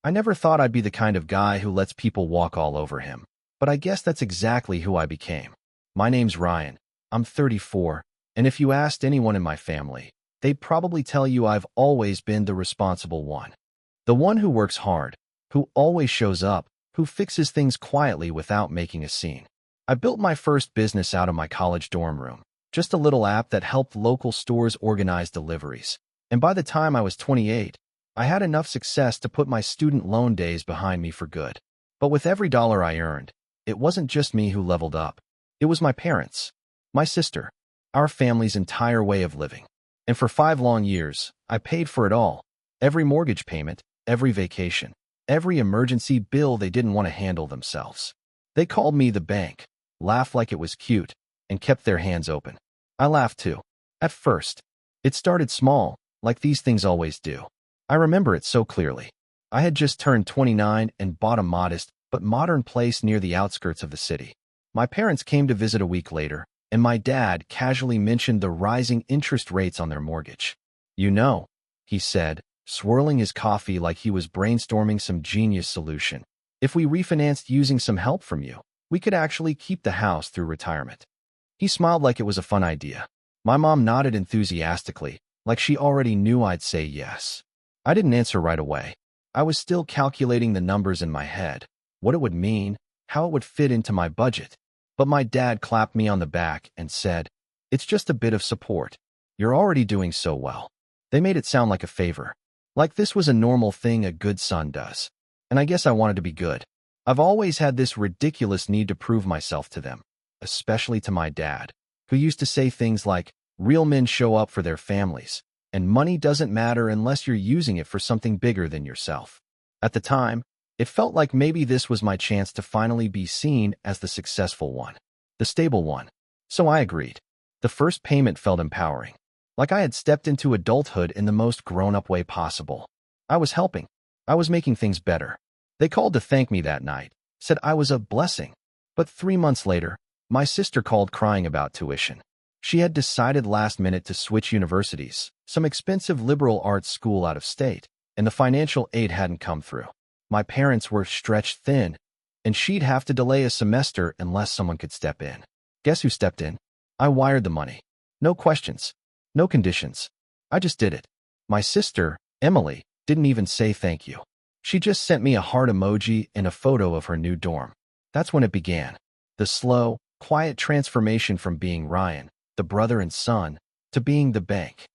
I never thought I'd be the kind of guy who lets people walk all over him, but I guess that's exactly who I became. My name's Ryan. I'm 34, and if you asked anyone in my family, they'd probably tell you I've always been the responsible one. The one who works hard, who always shows up, who fixes things quietly without making a scene. I built my first business out of my college dorm room, just a little app that helped local stores organize deliveries. And by the time I was 28, I had enough success to put my student loan days behind me for good. But with every dollar I earned, it wasn't just me who leveled up. It was my parents, my sister, our family's entire way of living. And for 5 long years, I paid for it all. Every mortgage payment, every vacation, every emergency bill they didn't want to handle themselves. They called me the bank, laughed like it was cute, and kept their hands open. I laughed too. At first, it started small, like these things always do. I remember it so clearly. I had just turned 29 and bought a modest but modern place near the outskirts of the city. My parents came to visit a week later, and my dad casually mentioned the rising interest rates on their mortgage. "You know," he said, swirling his coffee like he was brainstorming some genius solution, "if we refinanced using some help from you, we could actually keep the house through retirement." He smiled like it was a fun idea. My mom nodded enthusiastically, like she already knew I'd say yes. I didn't answer right away. I was still calculating the numbers in my head, what it would mean, how it would fit into my budget. But my dad clapped me on the back and said, "It's just a bit of support. You're already doing so well." They made it sound like a favor, like this was a normal thing a good son does. And I guess I wanted to be good. I've always had this ridiculous need to prove myself to them, especially to my dad, who used to say things like, "Real men show up for their families, and money doesn't matter unless you're using it for something bigger than yourself." At the time, it felt like maybe this was my chance to finally be seen as the successful one, the stable one. So I agreed. The first payment felt empowering, like I had stepped into adulthood in the most grown-up way possible. I was helping. I was making things better. They called to thank me that night, said I was a blessing. But 3 months later, my sister called crying about tuition. She had decided last minute to switch universities, some expensive liberal arts school out of state, and the financial aid hadn't come through. My parents were stretched thin, and she'd have to delay a semester unless someone could step in. Guess who stepped in? I wired the money. No questions. No conditions. I just did it. My sister, Emily, didn't even say thank you. She just sent me a heart emoji and a photo of her new dorm. That's when it began. The slow, quiet transformation from being Ryan, the brother and son, to being the bank.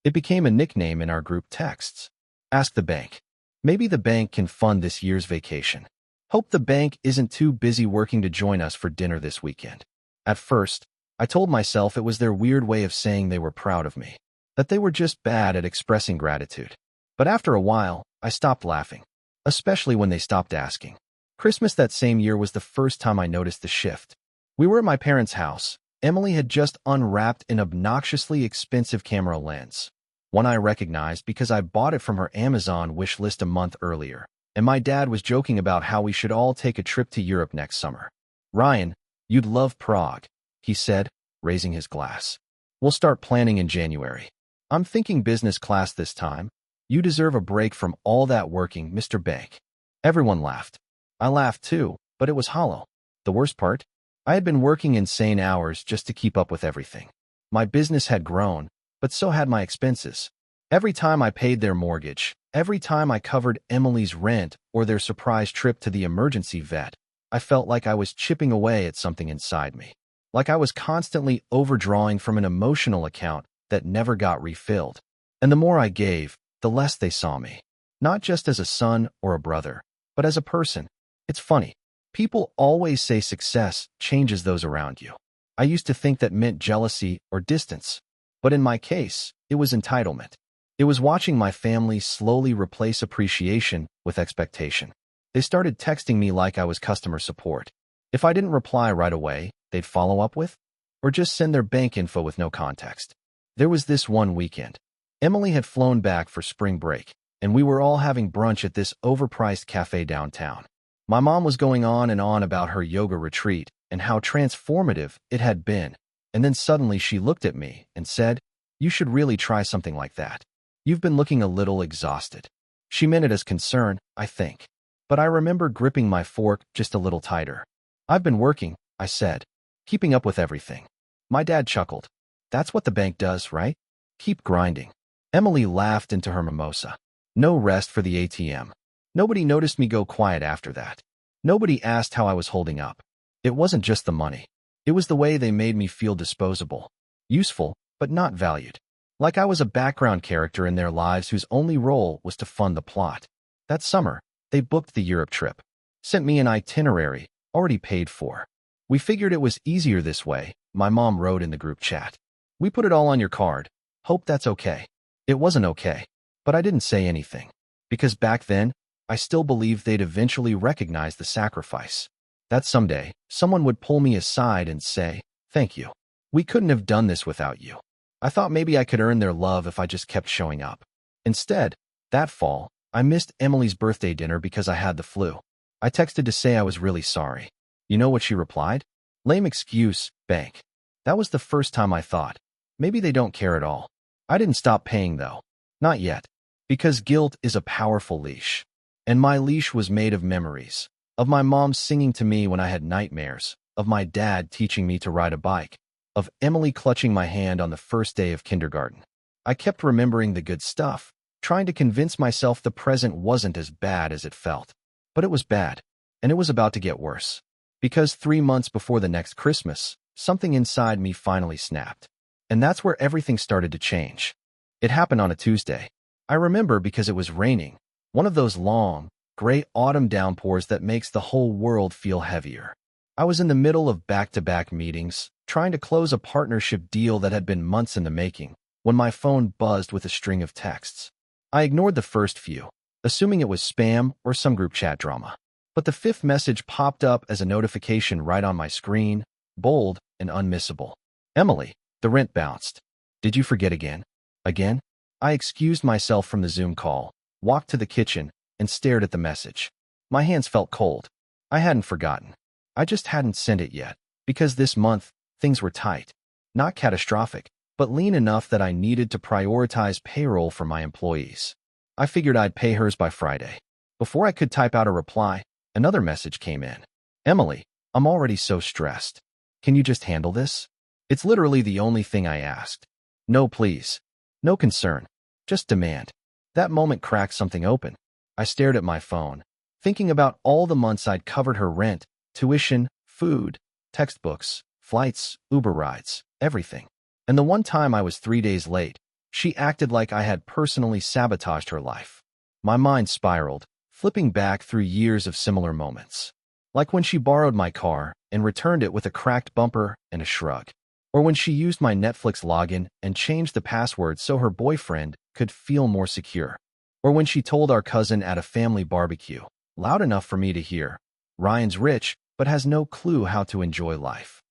It became a nickname in our group texts. Ask the bank. Maybe the bank can fund this year's vacation. Hope the bank isn't too busy working to join us for dinner this weekend. At first, I told myself it was their weird way of saying they were proud of me, that they were just bad at expressing gratitude. But after a while, I stopped laughing, especially when they stopped asking. Christmas that same year was the first time I noticed the shift. We were at my parents' house. Emily had just unwrapped an obnoxiously expensive camera lens, one I recognized because I bought it from her Amazon wish list a month earlier, and my dad was joking about how we should all take a trip to Europe next summer. "Ryan, you'd love Prague," he said, raising his glass. "We'll start planning in January. I'm thinking business class this time. You deserve a break from all that working, Mr. Bank." Everyone laughed. I laughed too, but it was hollow. The worst part? I had been working insane hours just to keep up with everything. My business had grown, but so had my expenses. Every time I paid their mortgage, every time I covered Emily's rent or their surprise trip to the emergency vet, I felt like I was chipping away at something inside me. Like I was constantly overdrawing from an emotional account that never got refilled. And the more I gave, the less they saw me. Not just as a son or a brother, but as a person. It's funny. People always say success changes those around you. I used to think that meant jealousy or distance. But in my case, it was entitlement. It was watching my family slowly replace appreciation with expectation. They started texting me like I was customer support. If I didn't reply right away, they'd follow up with, or just send their bank info with no context. There was this one weekend. Emily had flown back for spring break, and we were all having brunch at this overpriced cafe downtown. My mom was going on and on about her yoga retreat and how transformative it had been, and then suddenly she looked at me and said, "You should really try something like that. You've been looking a little exhausted." She meant it as concern, I think. But I remember gripping my fork just a little tighter. I've been working, I said, keeping up with everything. My dad chuckled. That's what the bank does, right? Keep grinding. Emily laughed into her mimosa. No rest for the ATM. Nobody noticed me go quiet after that. Nobody asked how I was holding up. It wasn't just the money. It was the way they made me feel disposable. Useful, but not valued. Like I was a background character in their lives whose only role was to fund the plot. That summer, they booked the Europe trip. Sent me an itinerary, already paid for. We figured it was easier this way, my mom wrote in the group chat. We put it all on your card. Hope that's okay. It wasn't okay. But I didn't say anything. Because back then, I still believed they'd eventually recognize the sacrifice. That someday, someone would pull me aside and say, thank you. We couldn't have done this without you. I thought maybe I could earn their love if I just kept showing up. Instead, that fall, I missed Emily's birthday dinner because I had the flu. I texted to say I was really sorry. You know what she replied? Lame excuse, bank. That was the first time I thought, maybe they don't care at all. I didn't stop paying though. Not yet. Because guilt is a powerful leash. And my leash was made of memories. Of my mom singing to me when I had nightmares. Of my dad teaching me to ride a bike. Of Emily clutching my hand on the first day of kindergarten. I kept remembering the good stuff, trying to convince myself the present wasn't as bad as it felt. But it was bad. And it was about to get worse. Because 3 months before the next Christmas, something inside me finally snapped. And that's where everything started to change. It happened on a Tuesday. I remember because it was raining. One of those long, gray autumn downpours that makes the whole world feel heavier. I was in the middle of back-to-back meetings, trying to close a partnership deal that had been months in the making, when my phone buzzed with a string of texts. I ignored the first few, assuming it was spam or some group chat drama. But the fifth message popped up as a notification right on my screen, bold and unmissable. Emily, the rent bounced. Did you forget again? Again? I excused myself from the Zoom call, walked to the kitchen, and stared at the message. My hands felt cold. I hadn't forgotten. I just hadn't sent it yet, because this month, things were tight. Not catastrophic, but lean enough that I needed to prioritize payroll for my employees. I figured I'd pay hers by Friday. Before I could type out a reply, another message came in. Emily, I'm already so stressed. Can you just handle this? It's literally the only thing I asked. No, please. No concern. Just demand. That moment cracked something open. I stared at my phone, thinking about all the months I'd covered her rent, tuition, food, textbooks, flights, Uber rides, everything. And the one time I was 3 days late, she acted like I had personally sabotaged her life. My mind spiraled, flipping back through years of similar moments. Like when she borrowed my car and returned it with a cracked bumper and a shrug. Or when she used my Netflix login and changed the password so her boyfriend could feel more secure. Or when she told our cousin at a family barbecue, loud enough for me to hear, Ryan's rich, but has no clue how to enjoy life.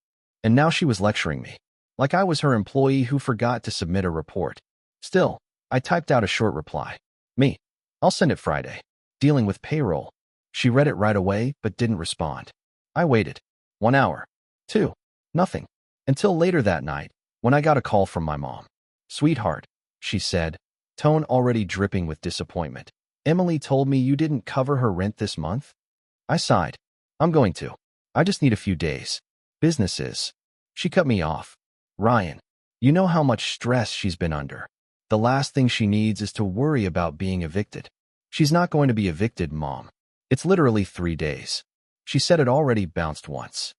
And now she was lecturing me, like I was her employee who forgot to submit a report. Still, I typed out a short reply. Me. I'll send it Friday. Dealing with payroll. She read it right away, but didn't respond. I waited. 1 hour. 2. Nothing. Until later that night, when I got a call from my mom. Sweetheart, she said, tone already dripping with disappointment. Emily told me you didn't cover her rent this month? I sighed. I'm going to. I just need a few days. Business is. She cut me off. Ryan, you know how much stress she's been under. The last thing she needs is to worry about being evicted. She's not going to be evicted, Mom. It's literally 3 days. She said it already bounced once.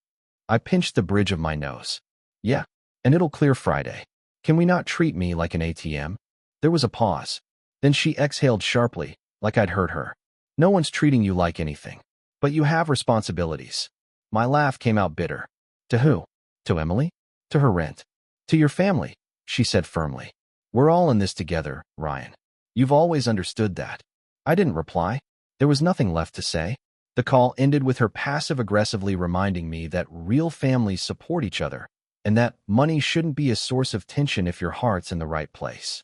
I pinched the bridge of my nose. Yeah, and it'll clear Friday. Can we not treat me like an ATM? There was a pause. Then she exhaled sharply, like I'd hurt her. No one's treating you like anything. But you have responsibilities. My laugh came out bitter. To who? To Emily? To her rent. To your family, she said firmly. We're all in this together, Ryan. You've always understood that. I didn't reply. There was nothing left to say. The call ended with her passive-aggressively reminding me that real families support each other, and that money shouldn't be a source of tension if your heart's in the right place.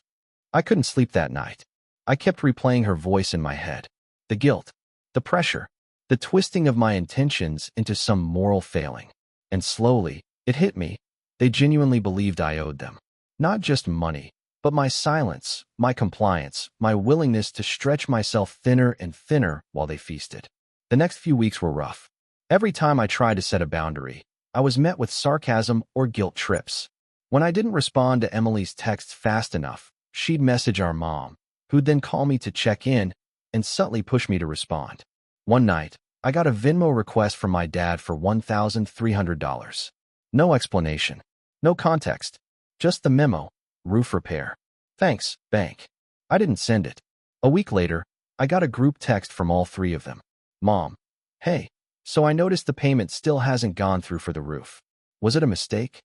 I couldn't sleep that night. I kept replaying her voice in my head. The guilt, the pressure, the twisting of my intentions into some moral failing. And slowly, it hit me. They genuinely believed I owed them. Not just money, But my silence, my compliance, my willingness to stretch myself thinner and thinner while they feasted. The next few weeks were rough. Every time I tried to set a boundary, I was met with sarcasm or guilt trips. When I didn't respond to Emily's texts fast enough, she'd message our mom, who'd then call me to check in and subtly push me to respond. One night, I got a Venmo request from my dad for $1,300. No explanation, no context, just the memo, roof repair. Thanks, bank. I didn't send it. A week later, I got a group text from all three of them. Mom, hey, so I noticed the payment still hasn't gone through for the roof. Was it a mistake?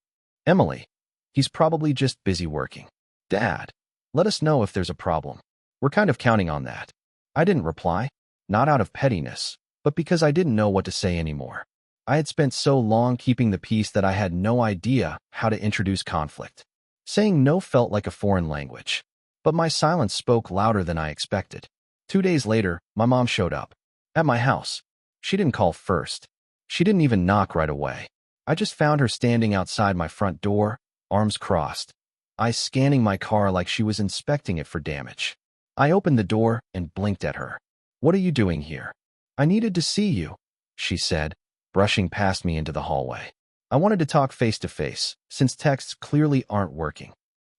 Emily, he's probably just busy working. Dad, let us know if there's a problem. We're kind of counting on that. I didn't reply, not out of pettiness, but because I didn't know what to say anymore. I had spent so long keeping the peace that I had no idea how to introduce conflict. Saying no felt like a foreign language, but my silence spoke louder than I expected. 2 days later, my mom showed up. At my house. She didn't call first. She didn't even knock right away. I just found her standing outside my front door, arms crossed, eyes scanning my car like she was inspecting it for damage. I opened the door and blinked at her. What are you doing here? I needed to see you, she said, brushing past me into the hallway. I wanted to talk face to face, since texts clearly aren't working.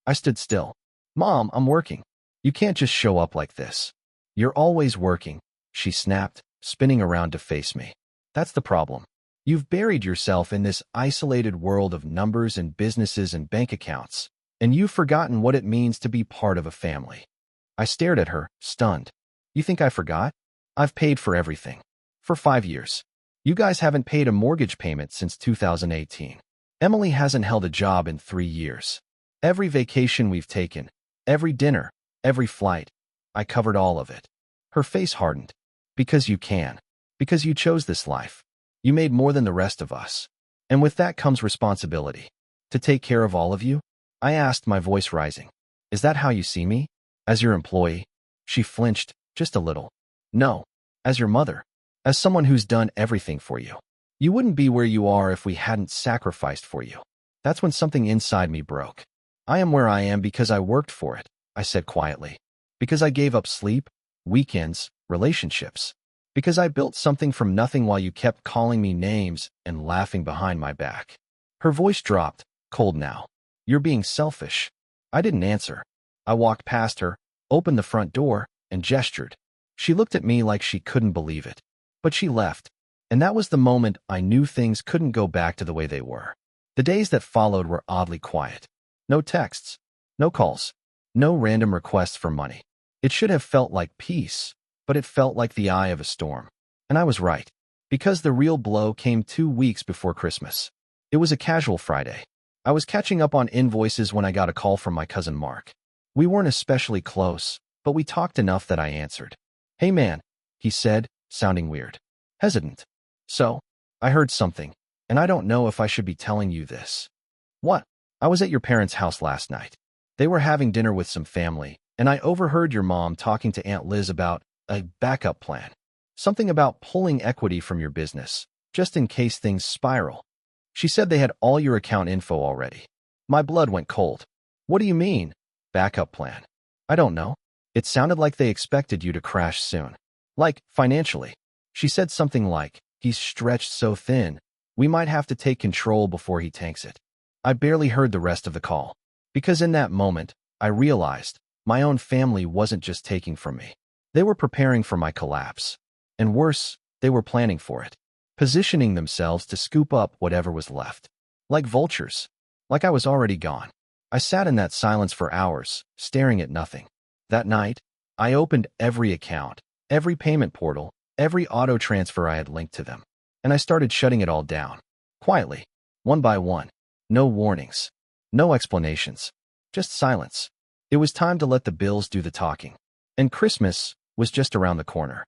I stood still. Mom, I'm working. You can't just show up like this. You're always working, she snapped, spinning around to face me. That's the problem. You've buried yourself in this isolated world of numbers and businesses and bank accounts, and you've forgotten what it means to be part of a family. I stared at her, stunned. You think I forgot? I've paid for everything. For 5 years. You guys haven't paid a mortgage payment since 2018. Emily hasn't held a job in 3 years. Every vacation we've taken, every dinner, every flight, I covered all of it. Her face hardened. Because you can. Because you chose this life. You made more than the rest of us. And with that comes responsibility. To take care of all of you? I asked, my voice rising. Is that how you see me? As your employee? She flinched, just a little. No. As your mother. As someone who's done everything for you. You wouldn't be where you are if we hadn't sacrificed for you. That's when something inside me broke. I am where I am because I worked for it, I said quietly. Because I gave up sleep, weekends, relationships. Because I built something from nothing while you kept calling me names and laughing behind my back. Her voice dropped, cold now. You're being selfish. I didn't answer. I walked past her, opened the front door, and gestured. She looked at me like she couldn't believe it. But she left, and that was the moment I knew things couldn't go back to the way they were. The days that followed were oddly quiet. No texts, no calls, no random requests for money. It should have felt like peace, but it felt like the eye of a storm. And I was right, because the real blow came 2 weeks before Christmas. It was a casual Friday. I was catching up on invoices when I got a call from my cousin Mark. We weren't especially close, but we talked enough that I answered. Hey man, he said, sounding weird. Hesitant. So, I heard something, and I don't know if I should be telling you this. What? I was at your parents' house last night. They were having dinner with some family, and I overheard your mom talking to Aunt Liz about a backup plan. Something about pulling equity from your business, just in case things spiral. She said they had all your account info already. My blood went cold. What do you mean, backup plan? I don't know. It sounded like they expected you to crash soon. Like, financially. She said something like, he's stretched so thin, we might have to take control before he tanks it. I barely heard the rest of the call. Because in that moment, I realized my own family wasn't just taking from me. They were preparing for my collapse. And worse, they were planning for it. Positioning themselves to scoop up whatever was left. Like vultures. Like I was already gone. I sat in that silence for hours, staring at nothing. That night, I opened every account, every payment portal, every auto transfer I had linked to them. And I started shutting it all down. Quietly. One by one. No warnings. No explanations. Just silence. It was time to let the bills do the talking. And Christmas was just around the corner.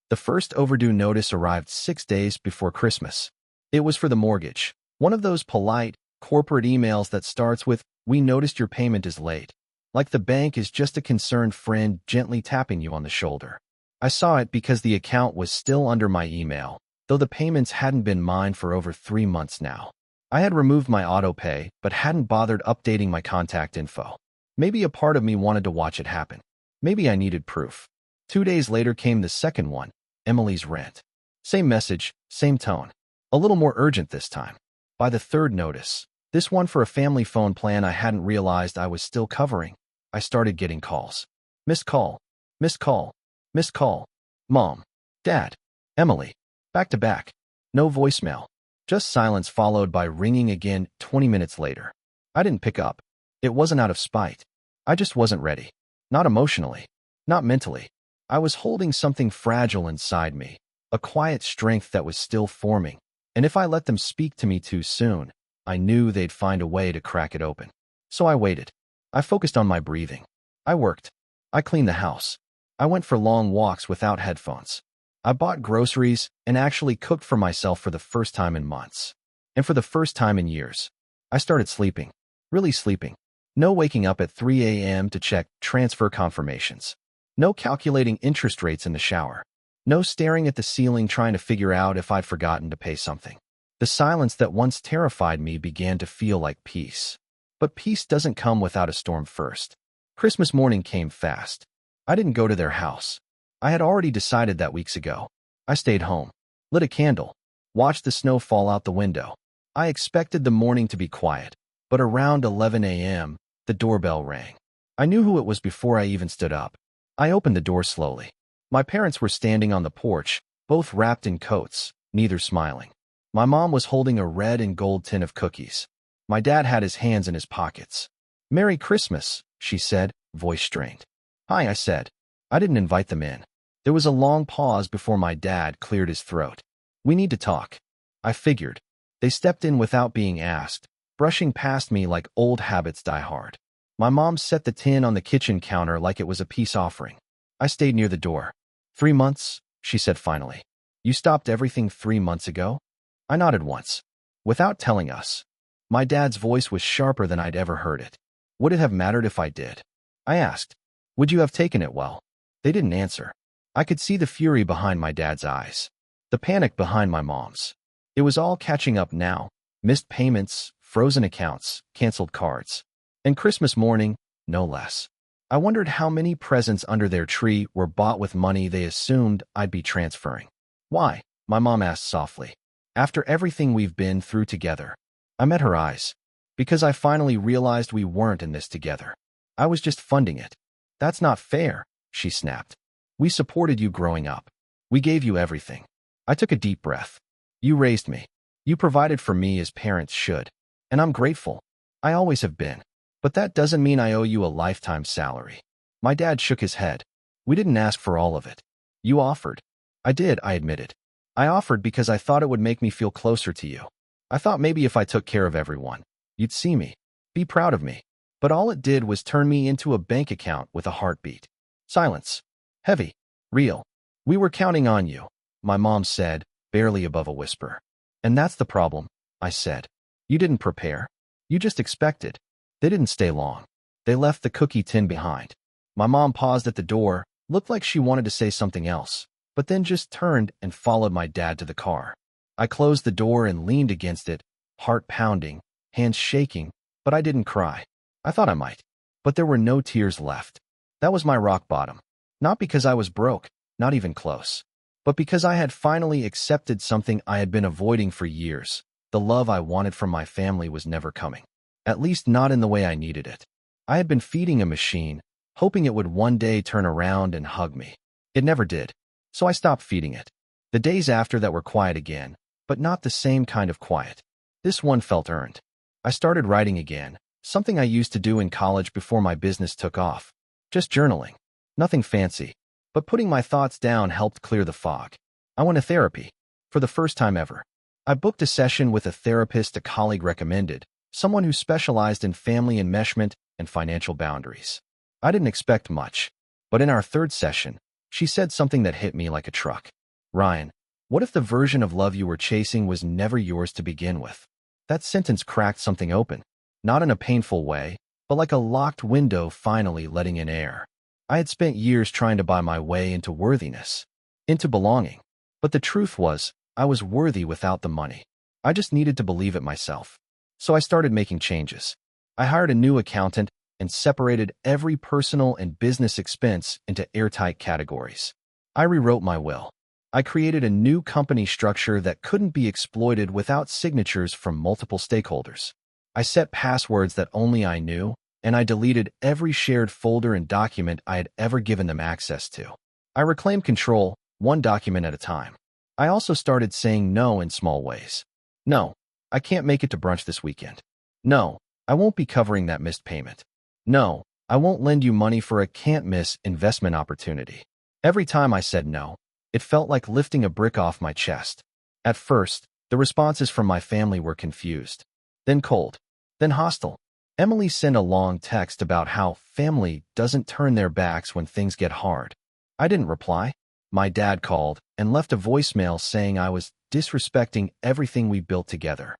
The first overdue notice arrived 6 days before Christmas. It was for the mortgage. One of those polite, corporate emails that starts with, "We noticed your payment is late." Like the bank is just a concerned friend gently tapping you on the shoulder. I saw it because the account was still under my email, though the payments hadn't been mine for over 3 months now. I had removed my auto pay, but hadn't bothered updating my contact info. Maybe a part of me wanted to watch it happen. Maybe I needed proof. 2 days later came the second one, Emily's rent. Same message, same tone. A little more urgent this time. By the third notice, this one for a family phone plan I hadn't realized I was still covering, I started getting calls. Missed call, missed call, missed call. Mom, Dad, Emily. Back to back. No voicemail. Just silence followed by ringing again 20 minutes later. I didn't pick up. It wasn't out of spite. I just wasn't ready. Not emotionally. Not mentally. I was holding something fragile inside me, a quiet strength that was still forming, and if I let them speak to me too soon, I knew they'd find a way to crack it open. So I waited. I focused on my breathing. I worked. I cleaned the house. I went for long walks without headphones. I bought groceries and actually cooked for myself for the first time in months. And for the first time in years, I started sleeping. Really sleeping. No waking up at 3 a.m. to check transfer confirmations. No calculating interest rates in the shower. No staring at the ceiling trying to figure out if I'd forgotten to pay something. The silence that once terrified me began to feel like peace. But peace doesn't come without a storm first. Christmas morning came fast. I didn't go to their house. I had already decided that weeks ago. I stayed home, lit a candle, watched the snow fall out the window. I expected the morning to be quiet, but around 11 a.m., the doorbell rang. I knew who it was before I even stood up. I opened the door slowly. My parents were standing on the porch, both wrapped in coats, neither smiling. My mom was holding a red and gold tin of cookies. My dad had his hands in his pockets. "Merry Christmas," she said, voice strained. "Hi," I said. I didn't invite them in. There was a long pause before my dad cleared his throat. "We need to talk." I figured. They stepped in without being asked, brushing past me like old habits die hard. My mom set the tin on the kitchen counter like it was a peace offering. I stayed near the door. 3 months, she said finally. "You stopped everything 3 months ago?" I nodded once. "Without telling us." My dad's voice was sharper than I'd ever heard it. "Would it have mattered if I did?" I asked. "Would you have taken it well?" They didn't answer. I could see the fury behind my dad's eyes. The panic behind my mom's. It was all catching up now. Missed payments, frozen accounts, canceled cards. And Christmas morning, no less. I wondered how many presents under their tree were bought with money they assumed I'd be transferring. "Why?" my mom asked softly. "After everything we've been through together." I met her eyes. "Because I finally realized we weren't in this together. I was just funding it." "That's not fair," she snapped. "We supported you growing up. We gave you everything." I took a deep breath. "You raised me. You provided for me as parents should. And I'm grateful. I always have been. But that doesn't mean I owe you a lifetime salary." My dad shook his head. "We didn't ask for all of it. You offered." "I did," I admitted. "I offered because I thought it would make me feel closer to you. I thought maybe if I took care of everyone, you'd see me, be proud of me." But all it did was turn me into a bank account with a heartbeat. Silence. Heavy. Real. "We were counting on you," my mom said, barely above a whisper. "And that's the problem," I said. "You didn't prepare. You just expected." They didn't stay long. They left the cookie tin behind. My mom paused at the door, looked like she wanted to say something else, but then just turned and followed my dad to the car. I closed the door and leaned against it, heart pounding, hands shaking, but I didn't cry. I thought I might. But there were no tears left. That was my rock bottom. Not because I was broke, not even close, but because I had finally accepted something I had been avoiding for years. The love I wanted from my family was never coming. At least not in the way I needed it. I had been feeding a machine, hoping it would one day turn around and hug me. It never did. So I stopped feeding it. The days after that were quiet again, but not the same kind of quiet. This one felt earned. I started writing again, something I used to do in college before my business took off. Just journaling. Nothing fancy. But putting my thoughts down helped clear the fog. I went to therapy. For the first time ever. I booked a session with a therapist a colleague recommended, someone who specialized in family enmeshment and financial boundaries. I didn't expect much, but in our third session, she said something that hit me like a truck. "Ryan, what if the version of love you were chasing was never yours to begin with?" That sentence cracked something open, not in a painful way, but like a locked window finally letting in air. I had spent years trying to buy my way into worthiness, into belonging. But the truth was, I was worthy without the money. I just needed to believe it myself. So I started making changes. I hired a new accountant and separated every personal and business expense into airtight categories. I rewrote my will. I created a new company structure that couldn't be exploited without signatures from multiple stakeholders. I set passwords that only I knew, and I deleted every shared folder and document I had ever given them access to. I reclaimed control, one document at a time. I also started saying no in small ways. No, I can't make it to brunch this weekend. No, I won't be covering that missed payment. No, I won't lend you money for a can't-miss investment opportunity. Every time I said no, it felt like lifting a brick off my chest. At first, the responses from my family were confused, then cold, then hostile. Emily sent a long text about how family doesn't turn their backs when things get hard. I didn't reply. My dad called and left a voicemail saying I was disrespecting everything we built together.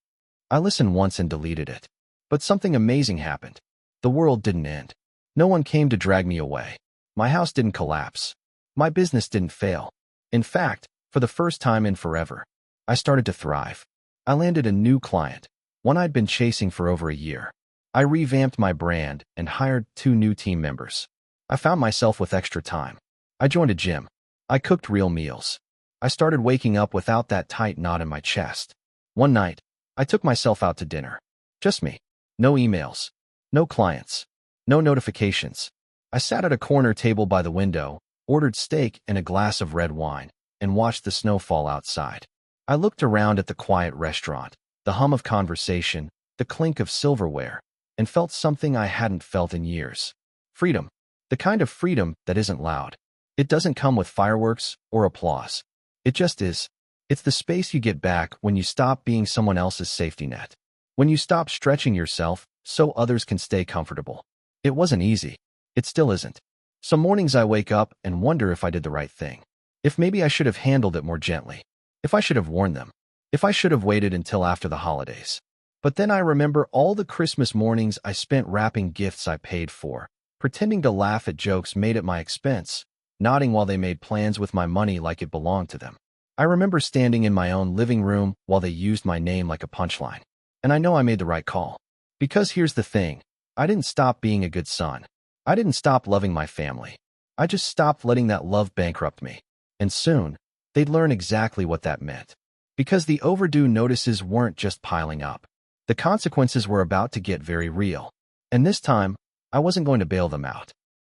I listened once and deleted it. But something amazing happened. The world didn't end. No one came to drag me away. My house didn't collapse. My business didn't fail. In fact, for the first time in forever, I started to thrive. I landed a new client, one I'd been chasing for over a year. I revamped my brand and hired 2 new team members. I found myself with extra time. I joined a gym. I cooked real meals. I started waking up without that tight knot in my chest. One night, I took myself out to dinner. Just me. No emails. No clients. No notifications. I sat at a corner table by the window, ordered steak and a glass of red wine, and watched the snow fall outside. I looked around at the quiet restaurant, the hum of conversation, the clink of silverware, and felt something I hadn't felt in years. Freedom. The kind of freedom that isn't loud. It doesn't come with fireworks or applause. It just is. It's the space you get back when you stop being someone else's safety net. When you stop stretching yourself so others can stay comfortable. It wasn't easy. It still isn't. Some mornings I wake up and wonder if I did the right thing. If maybe I should have handled it more gently. If I should have warned them. If I should have waited until after the holidays. But then I remember all the Christmas mornings I spent wrapping gifts I paid for, pretending to laugh at jokes made at my expense, nodding while they made plans with my money like it belonged to them. I remember standing in my own living room while they used my name like a punchline. And I know I made the right call. Because here's the thing. I didn't stop being a good son. I didn't stop loving my family. I just stopped letting that love bankrupt me. And soon, they'd learn exactly what that meant. Because the overdue notices weren't just piling up. The consequences were about to get very real. And this time, I wasn't going to bail them out.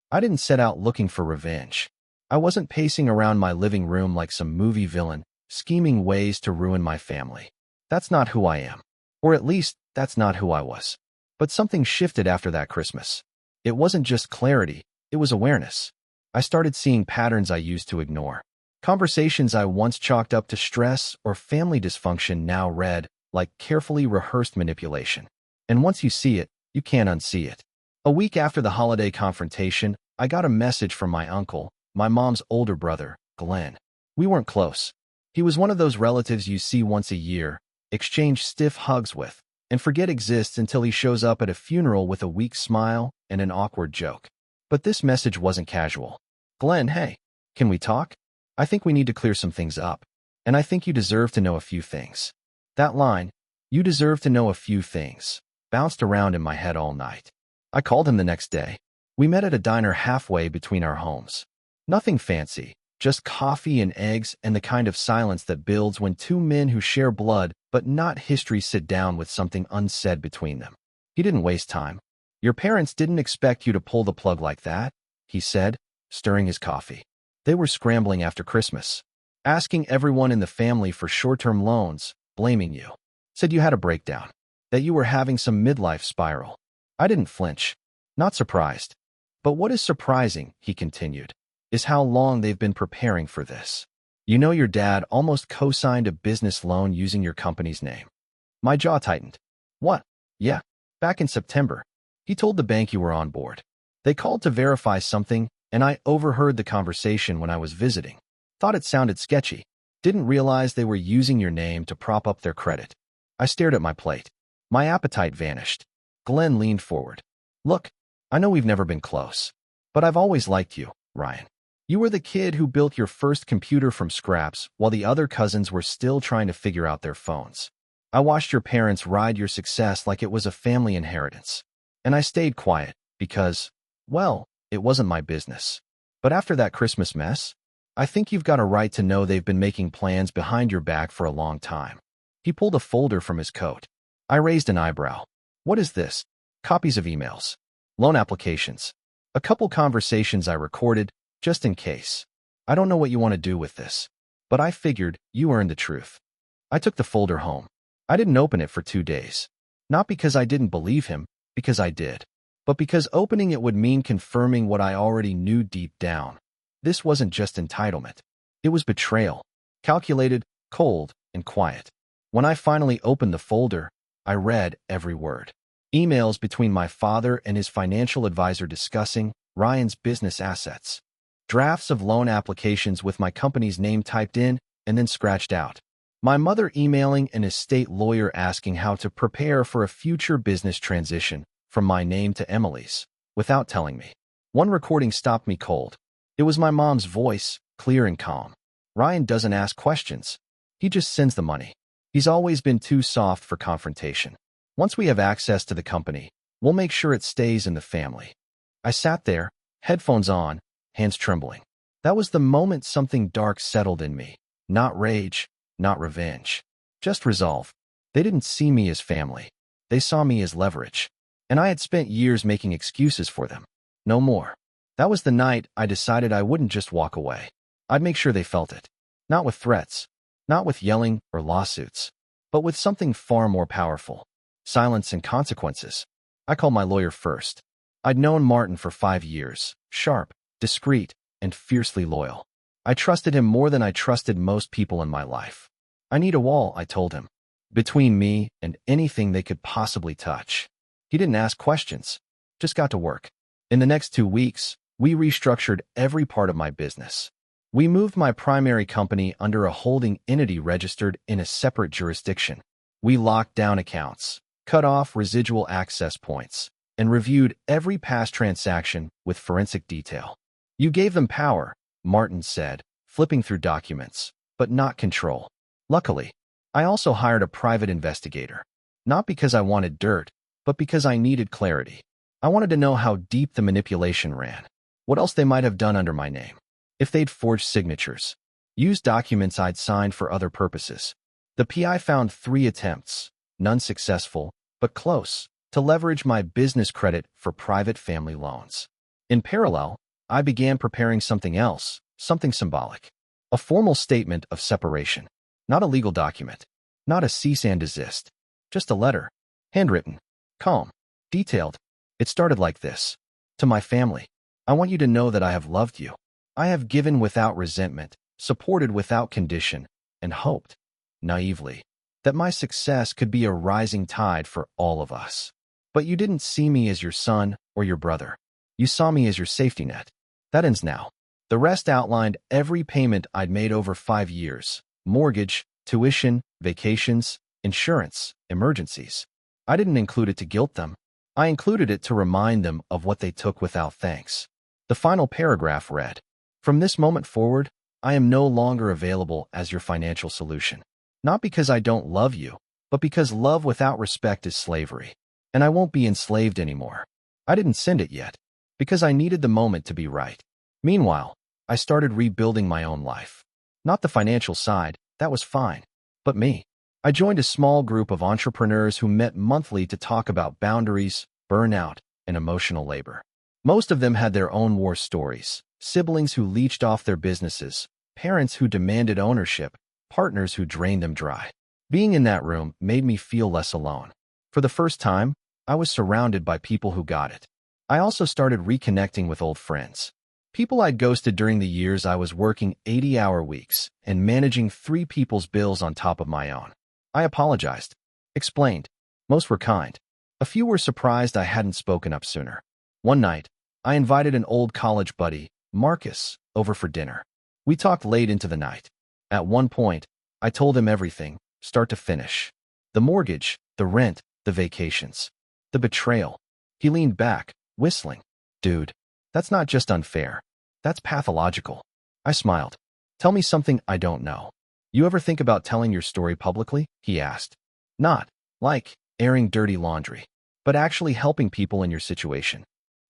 I didn't set out looking for revenge. I wasn't pacing around my living room like some movie villain, scheming ways to ruin my family. That's not who I am. Or at least, that's not who I was. But something shifted after that Christmas. It wasn't just clarity, it was awareness. I started seeing patterns I used to ignore. Conversations I once chalked up to stress or family dysfunction now read like carefully rehearsed manipulation. And once you see it, you can't unsee it. A week after the holiday confrontation, I got a message from my uncle, my mom's older brother, Glenn. We weren't close. He was one of those relatives you see once a year, exchange stiff hugs with, and forget exists until he shows up at a funeral with a weak smile and an awkward joke. But this message wasn't casual. Glenn, hey, can we talk? I think we need to clear some things up. And I think you deserve to know a few things. That line, you deserve to know a few things, bounced around in my head all night. I called him the next day. We met at a diner halfway between our homes. Nothing fancy, just coffee and eggs and the kind of silence that builds when 2 men who share blood but not history sit down with something unsaid between them. He didn't waste time. Your parents didn't expect you to pull the plug like that, he said, stirring his coffee. They were scrambling after Christmas, asking everyone in the family for short-term loans, blaming you. Said you had a breakdown, that you were having some midlife spiral. I didn't flinch. Not surprised. But what is surprising, he continued, is how long they've been preparing for this. You know your dad almost co-signed a business loan using your company's name. My jaw tightened. What? Yeah. Back in September. He told the bank you were on board. They called to verify something, and I overheard the conversation when I was visiting. Thought it sounded sketchy. Didn't realize they were using your name to prop up their credit. I stared at my plate. My appetite vanished. Glenn leaned forward. Look, I know we've never been close, but I've always liked you, Ryan. You were the kid who built your first computer from scraps while the other cousins were still trying to figure out their phones. I watched your parents ride your success like it was a family inheritance. And I stayed quiet because, well, it wasn't my business. But after that Christmas mess, I think you've got a right to know they've been making plans behind your back for a long time. He pulled a folder from his coat. I raised an eyebrow. What is this? Copies of emails. Loan applications. A couple conversations I recorded, just in case. I don't know what you want to do with this, but I figured you earned the truth. I took the folder home. I didn't open it for 2 days. Not because I didn't believe him, because I did, but because opening it would mean confirming what I already knew deep down. This wasn't just entitlement. It was betrayal. Calculated, cold, and quiet. When I finally opened the folder, I read every word. Emails between my father and his financial advisor discussing Ryan's business assets. Drafts of loan applications with my company's name typed in and then scratched out. My mother emailing an estate lawyer asking how to prepare for a future business transition from my name to Emily's, without telling me. One recording stopped me cold. It was my mom's voice, clear and calm. Ryan doesn't ask questions. He just sends the money. He's always been too soft for confrontation. Once we have access to the company, we'll make sure it stays in the family. I sat there, headphones on, hands trembling. That was the moment something dark settled in me. Not rage, not revenge. Just resolve. They didn't see me as family. They saw me as leverage. And I had spent years making excuses for them. No more. That was the night I decided I wouldn't just walk away. I'd make sure they felt it. Not with threats, not with yelling or lawsuits, but with something far more powerful. Silence and consequences. I called my lawyer first. I'd known Martin for 5 years, sharp, discreet, and fiercely loyal. I trusted him more than I trusted most people in my life. I need a wall, I told him, between me and anything they could possibly touch. He didn't ask questions, just got to work. In the next 2 weeks, we restructured every part of my business. We moved my primary company under a holding entity registered in a separate jurisdiction. We locked down accounts, cut off residual access points, and reviewed every past transaction with forensic detail. You gave them power, Martin said, flipping through documents, but not control. Luckily, I also hired a private investigator. Not because I wanted dirt, but because I needed clarity. I wanted to know how deep the manipulation ran, what else they might have done under my name, if they'd forged signatures, used documents I'd signed for other purposes. The PI found 3 attempts, none successful, but close, to leverage my business credit for private family loans. In parallel, I began preparing something else, something symbolic. A formal statement of separation. Not a legal document. Not a cease and desist. Just a letter. Handwritten. Calm. Detailed. It started like this. To my family, I want you to know that I have loved you. I have given without resentment, supported without condition, and hoped, naively, that my success could be a rising tide for all of us. But you didn't see me as your son or your brother. You saw me as your safety net. That ends now. The rest outlined every payment I'd made over 5 years. Mortgage, tuition, vacations, insurance, emergencies. I didn't include it to guilt them. I included it to remind them of what they took without thanks. The final paragraph read, "From this moment forward, I am no longer available as your financial solution. Not because I don't love you, but because love without respect is slavery. And I won't be enslaved anymore." I didn't send it yet, because I needed the moment to be right. Meanwhile, I started rebuilding my own life. Not the financial side, that was fine. But me. I joined a small group of entrepreneurs who met monthly to talk about boundaries, burnout, and emotional labor. Most of them had their own war stories, siblings who leached off their businesses, parents who demanded ownership, partners who drained them dry. Being in that room made me feel less alone. For the first time, I was surrounded by people who got it. I also started reconnecting with old friends. People I'd ghosted during the years I was working 80-hour weeks and managing 3 people's bills on top of my own. I apologized. Explained. Most were kind. A few were surprised I hadn't spoken up sooner. One night, I invited an old college buddy, Marcus, over for dinner. We talked late into the night. At one point, I told him everything, start to finish. The mortgage, the rent, the vacations. The betrayal. He leaned back, whistling. Dude, that's not just unfair. That's pathological. I smiled. Tell me something I don't know. You ever think about telling your story publicly? He asked. Not, like, airing dirty laundry, but actually helping people in your situation.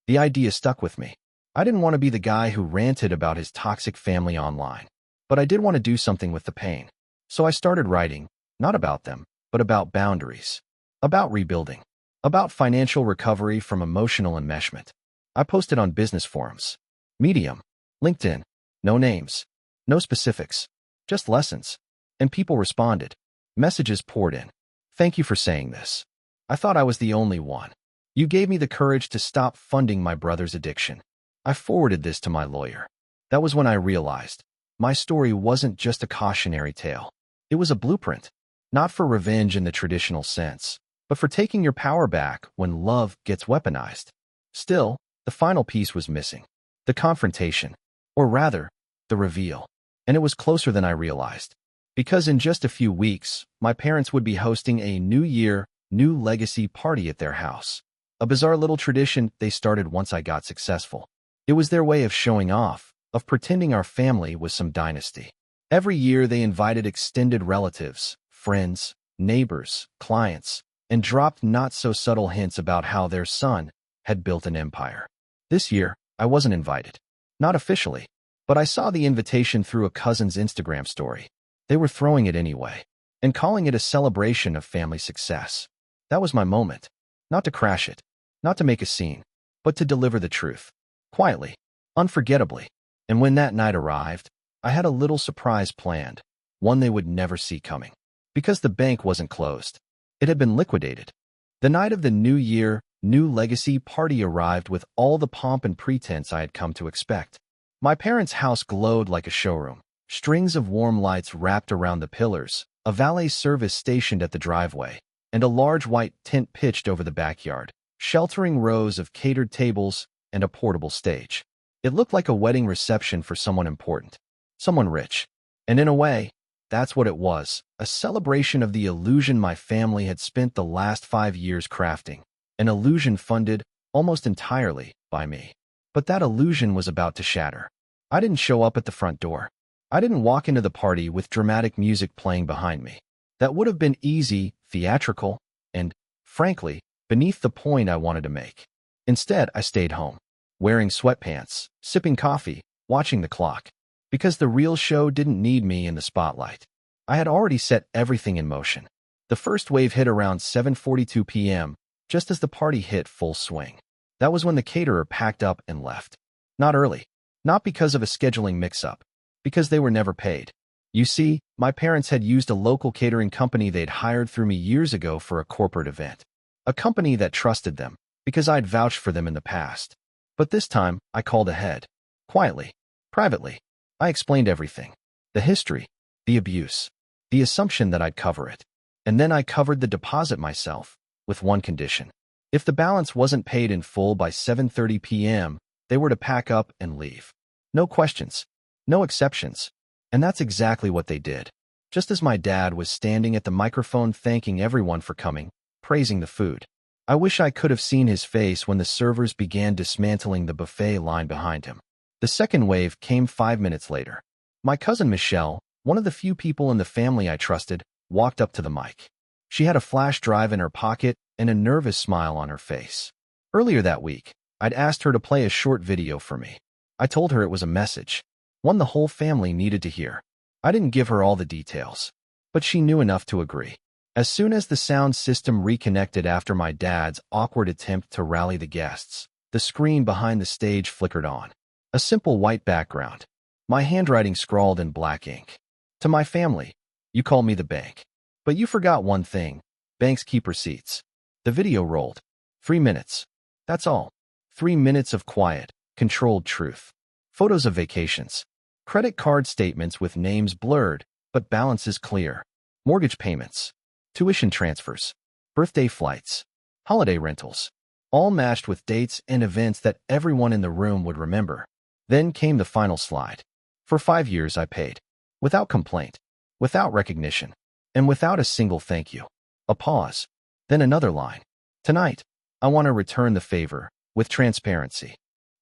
The idea stuck with me. I didn't want to be the guy who ranted about his toxic family online, but I did want to do something with the pain. So I started writing, not about them, but about boundaries, about rebuilding, about financial recovery from emotional enmeshment. I posted on business forums, Medium, LinkedIn, no names, no specifics, just lessons. And people responded. Messages poured in. Thank you for saying this. I thought I was the only one. You gave me the courage to stop funding my brother's addiction. I forwarded this to my lawyer. That was when I realized my story wasn't just a cautionary tale. It was a blueprint, not for revenge in the traditional sense, but for taking your power back when love gets weaponized. Still, the final piece was missing. The confrontation, or rather, the reveal. And it was closer than I realized. Because in just a few weeks, my parents would be hosting a New Year, New Legacy party at their house. A bizarre little tradition they started once I got successful. It was their way of showing off, of pretending our family was some dynasty. Every year they invited extended relatives, friends, neighbors, clients, and dropped not-so-subtle hints about how their son had built an empire. This year, I wasn't invited. Not officially, but I saw the invitation through a cousin's Instagram story. They were throwing it anyway, and calling it a celebration of family success. That was my moment. Not to crash it, not to make a scene, but to deliver the truth. Quietly, unforgettably. And when that night arrived, I had a little surprise planned, one they would never see coming. Because the bank wasn't closed. It had been liquidated. The night of the New Year, New Legacy party arrived with all the pomp and pretense I had come to expect. My parents' house glowed like a showroom. Strings of warm lights wrapped around the pillars, a valet service stationed at the driveway, and a large white tent pitched over the backyard, sheltering rows of catered tables and a portable stage. It looked like a wedding reception for someone important, someone rich. And in a way, that's what it was, a celebration of the illusion my family had spent the last 5 years crafting, an illusion funded almost entirely by me. But that illusion was about to shatter. I didn't show up at the front door. I didn't walk into the party with dramatic music playing behind me. That would have been easy, theatrical, and, frankly, beneath the point I wanted to make. Instead, I stayed home, wearing sweatpants, sipping coffee, watching the clock. Because the real show didn't need me in the spotlight. I had already set everything in motion. The first wave hit around 7:42 p.m., just as the party hit full swing. That was when the caterer packed up and left. Not early. Not because of a scheduling mix-up. Because they were never paid. You see, my parents had used a local catering company they'd hired through me years ago for a corporate event. A company that trusted them, because I'd vouched for them in the past. But this time, I called ahead. Quietly. Privately. I explained everything. The history, the abuse, the assumption that I'd cover it. And then I covered the deposit myself, with one condition. If the balance wasn't paid in full by 7:30 p.m., they were to pack up and leave. No questions. No exceptions. And that's exactly what they did. Just as my dad was standing at the microphone thanking everyone for coming, praising the food. I wish I could have seen his face when the servers began dismantling the buffet line behind him. The second wave came 5 minutes later. My cousin Michelle, one of the few people in the family I trusted, walked up to the mic. She had a flash drive in her pocket and a nervous smile on her face. Earlier that week, I'd asked her to play a short video for me. I told her it was a message, one the whole family needed to hear. I didn't give her all the details, but she knew enough to agree. As soon as the sound system reconnected after my dad's awkward attempt to rally the guests, the screen behind the stage flickered on. A simple white background. My handwriting scrawled in black ink. To my family, you call me the bank. But you forgot one thing. Banks keep receipts. The video rolled. 3 minutes. That's all. 3 minutes of quiet, controlled truth. Photos of vacations. Credit card statements with names blurred, but balances clear. Mortgage payments. Tuition transfers. Birthday flights. Holiday rentals. All matched with dates and events that everyone in the room would remember. Then came the final slide. For 5 years I paid. Without complaint. Without recognition. And without a single thank you. A pause. Then another line. Tonight, I want to return the favor, with transparency.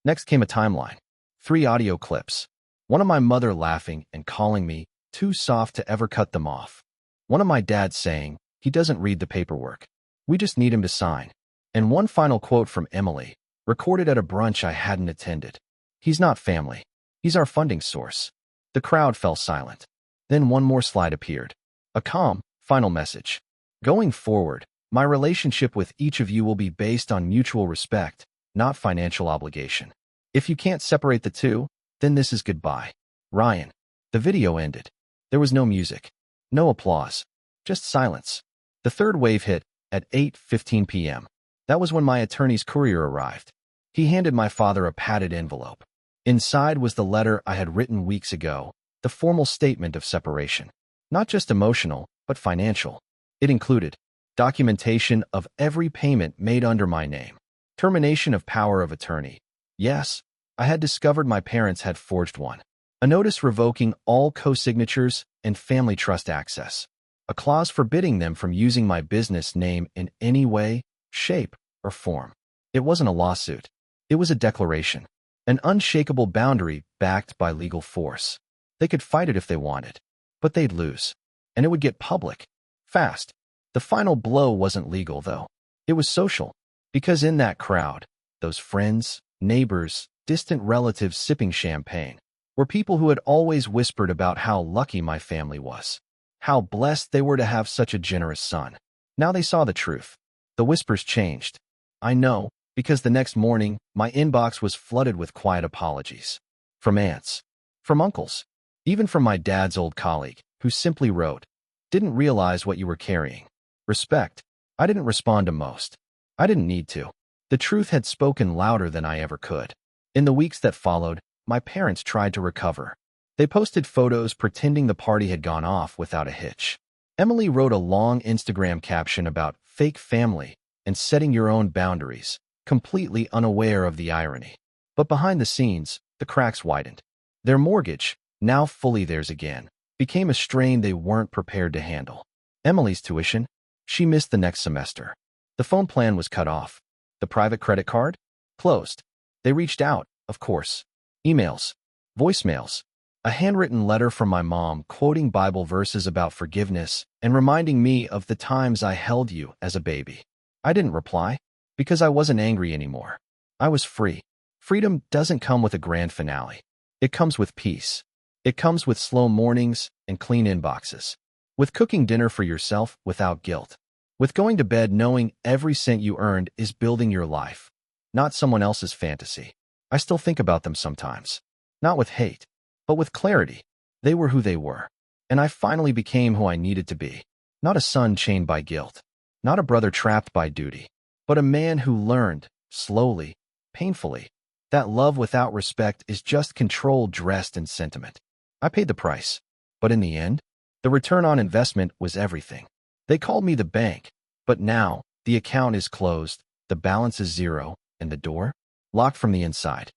Next came a timeline. 3 audio clips. One of my mother laughing and calling me too soft to ever cut them off. One of my dad saying, he doesn't read the paperwork. We just need him to sign. And one final quote from Emily, recorded at a brunch I hadn't attended. He's not family. He's our funding source. The crowd fell silent. Then one more slide appeared. A calm, final message. Going forward, my relationship with each of you will be based on mutual respect, not financial obligation. If you can't separate the two, then this is goodbye. Ryan. The video ended. There was no music. No applause. Just silence. The third wave hit at 8:15 p.m. That was when my attorney's courier arrived. He handed my father a padded envelope. Inside was the letter I had written weeks ago, the formal statement of separation. Not just emotional, but financial. It included documentation of every payment made under my name, termination of power of attorney. Yes, I had discovered my parents had forged one. A notice revoking all co-signatures and family trust access. A clause forbidding them from using my business name in any way, shape, or form. It wasn't a lawsuit. It was a declaration. An unshakable boundary backed by legal force. They could fight it if they wanted, but they'd lose. And it would get public. Fast. The final blow wasn't legal, though. It was social. Because in that crowd, those friends, neighbors, distant relatives sipping champagne, were people who had always whispered about how lucky my family was. How blessed they were to have such a generous son. Now they saw the truth. The whispers changed. I know, because the next morning, my inbox was flooded with quiet apologies. From aunts. From uncles. Even from my dad's old colleague, who simply wrote, "Didn't realize what you were carrying." Respect. I didn't respond to most. I didn't need to. The truth had spoken louder than I ever could. In the weeks that followed, my parents tried to recover. They posted photos pretending the party had gone off without a hitch. Emily wrote a long Instagram caption about fake family and setting your own boundaries, completely unaware of the irony. But behind the scenes, the cracks widened. Their mortgage, now fully theirs again, became a strain they weren't prepared to handle. Emily's tuition, she missed the next semester. The phone plan was cut off. The private credit card? Closed. They reached out, of course. Emails. Voicemails. A handwritten letter from my mom quoting Bible verses about forgiveness and reminding me of the times I held you as a baby. I didn't reply, because I wasn't angry anymore. I was free. Freedom doesn't come with a grand finale. It comes with peace. It comes with slow mornings and clean inboxes. With cooking dinner for yourself without guilt. With going to bed knowing every cent you earned is building your life, not someone else's fantasy. I still think about them sometimes. Not with hate, but with clarity. They were who they were. And I finally became who I needed to be. Not a son chained by guilt. Not a brother trapped by duty. But a man who learned, slowly, painfully, that love without respect is just control dressed in sentiment. I paid the price. But in the end, the return on investment was everything. They called me the bank. But now, the account is closed, the balance is zero, and the door? Locked from the inside.